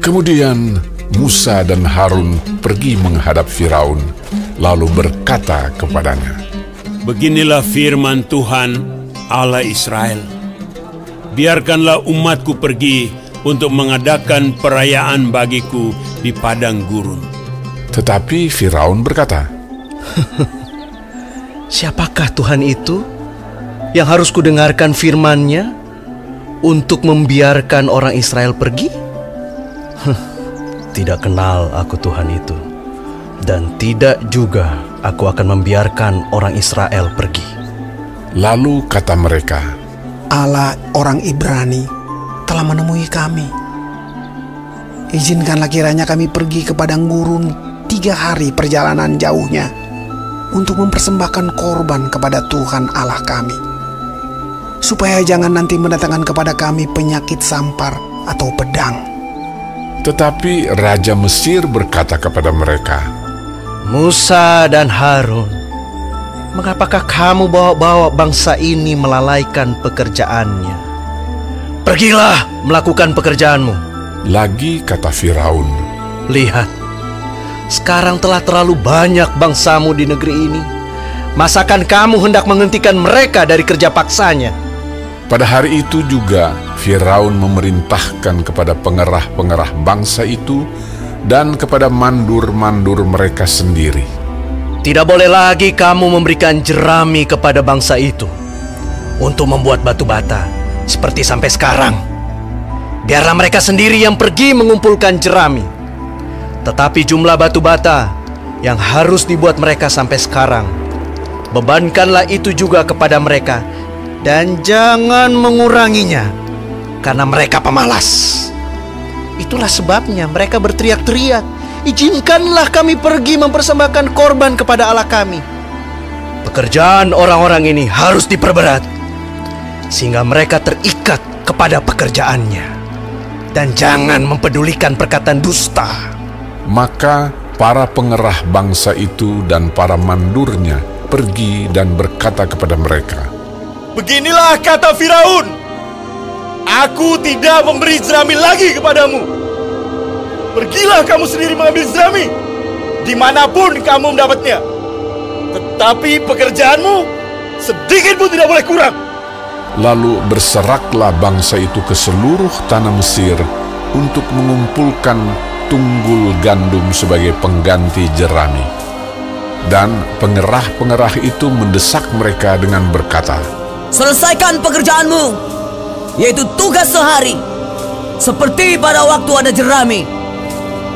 Kemudian Musa dan Harun pergi menghadap Firaun, lalu berkata kepadanya, "Beginilah firman Tuhan Allah Israel. Biarkanlah umatku pergi untuk mengadakan perayaan bagiku di padang gurun." Tetapi Firaun berkata, "Siapakah Tuhan itu yang harus kudengarkan firman-Nya untuk membiarkan orang Israel pergi? Tidak kenal aku Tuhan itu, dan tidak juga aku akan membiarkan orang Israel pergi." Lalu kata mereka, "Allah orang Ibrani telah menemui kami. Izinkanlah kiranya kami pergi ke padang gurun 3 hari perjalanan jauhnya untuk mempersembahkan korban kepada Tuhan Allah kami, supaya jangan nanti mendatangkan kepada kami penyakit sampar atau pedang." Tetapi Raja Mesir berkata kepada mereka, "Musa dan Harun, mengapakah kamu bawa-bawa bangsa ini melalaikan pekerjaannya? Pergilah melakukan pekerjaanmu." Lagi kata Firaun, "Lihat, sekarang telah terlalu banyak bangsamu di negeri ini. Masakan kamu hendak menghentikan mereka dari kerja paksanya?" Pada hari itu juga Firaun memerintahkan kepada pengerah-pengerah bangsa itu dan kepada mandur-mandur mereka sendiri, "Tidak boleh lagi kamu memberikan jerami kepada bangsa itu untuk membuat batu bata seperti sampai sekarang. Biarlah mereka sendiri yang pergi mengumpulkan jerami. Tetapi jumlah batu bata yang harus dibuat mereka sampai sekarang, bebankanlah itu juga kepada mereka, dan jangan menguranginya, karena mereka pemalas. Itulah sebabnya mereka berteriak-teriak, 'Izinkanlah kami pergi mempersembahkan korban kepada Allah kami.' Pekerjaan orang-orang ini harus diperberat, sehingga mereka terikat kepada pekerjaannya, dan jangan mempedulikan perkataan dusta." Maka para pengerah bangsa itu dan para mandurnya pergi dan berkata kepada mereka, "Beginilah kata Firaun, aku tidak memberi jerami lagi kepadamu. Pergilah kamu sendiri mengambil jerami dimanapun kamu mendapatnya. Tetapi pekerjaanmu sedikit pun tidak boleh kurang." Lalu berseraklah bangsa itu ke seluruh tanah Mesir untuk mengumpulkan tunggul gandum sebagai pengganti jerami. Dan pengerah-pengerah itu mendesak mereka dengan berkata, "Selesaikan pekerjaanmu, yaitu tugas sehari, seperti pada waktu ada jerami."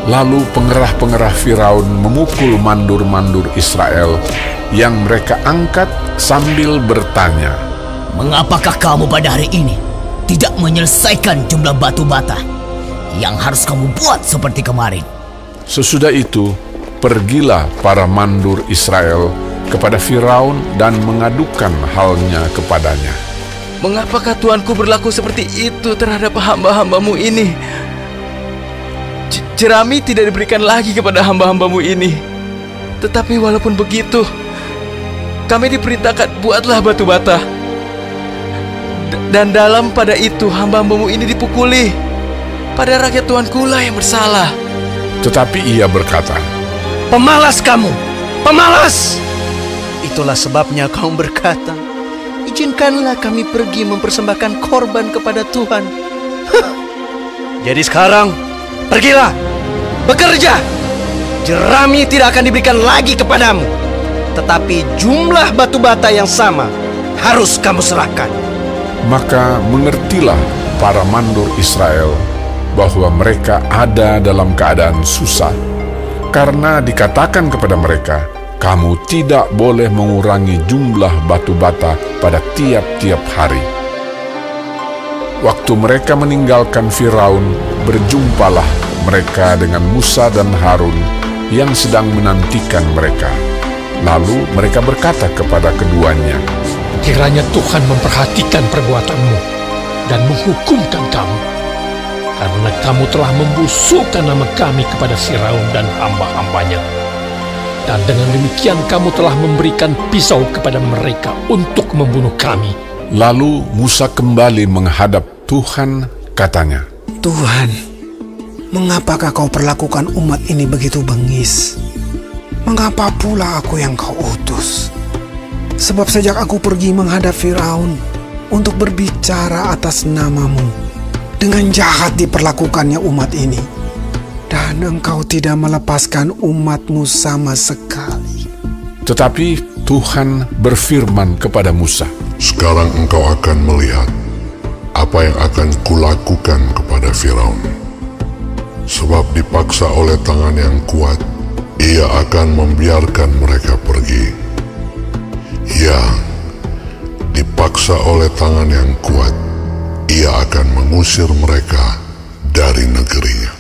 Lalu pengerah-pengerah Firaun memukul mandur-mandur Israel yang mereka angkat sambil bertanya, "Mengapakah kamu pada hari ini tidak menyelesaikan jumlah batu bata yang harus kamu buat seperti kemarin?" Sesudah itu, pergilah para mandur Israel kepada Firaun dan mengadukan halnya kepadanya. "Mengapakah Tuanku berlaku seperti itu terhadap hamba-hambamu ini? Jerami tidak diberikan lagi kepada hamba-hambamu ini. Tetapi walaupun begitu, kami diperintahkan buatlah batu bata. Dan dalam pada itu hamba-hambamu ini dipukuli. Pada rakyat Tuanku lah yang bersalah." Tetapi ia berkata, "Pemalas kamu, pemalas! Itulah sebabnya kamu berkata, 'Izinkanlah kami pergi mempersembahkan korban kepada Tuhan.' Jadi sekarang, pergilah, bekerja. Jerami tidak akan diberikan lagi kepadamu, tetapi jumlah batu bata yang sama harus kamu serahkan." Maka mengertilah para mandur Israel bahwa mereka ada dalam keadaan susah, karena dikatakan kepada mereka, "Kamu tidak boleh mengurangi jumlah batu bata pada tiap-tiap hari." Waktu mereka meninggalkan Firaun, berjumpalah mereka dengan Musa dan Harun yang sedang menantikan mereka. Lalu mereka berkata kepada keduanya, "Kiranya Tuhan memperhatikan perbuatanmu dan menghukumkan kamu, karena kamu telah membusukkan nama kami kepada Firaun dan hamba-hambanya. Dan dengan demikian kamu telah memberikan pisau kepada mereka untuk membunuh kami." Lalu Musa kembali menghadap Tuhan, katanya, "Tuhan, Mengapakah kau perlakukan umat ini begitu bengis? Mengapa pula aku yang kau utus? Sebab sejak aku pergi menghadap Firaun untuk berbicara atas namamu, dengan jahat diperlakukannya umat ini, dan engkau tidak melepaskan umatmu sama sekali. Tetapi Tuhan berfirman kepada Musa, "Sekarang engkau akan melihat apa yang akan kulakukan kepada Firaun. Sebab dipaksa oleh tangan yang kuat, ia akan membiarkan mereka pergi. Ya, dipaksa oleh tangan yang kuat, ia akan mengusir mereka dari negerinya."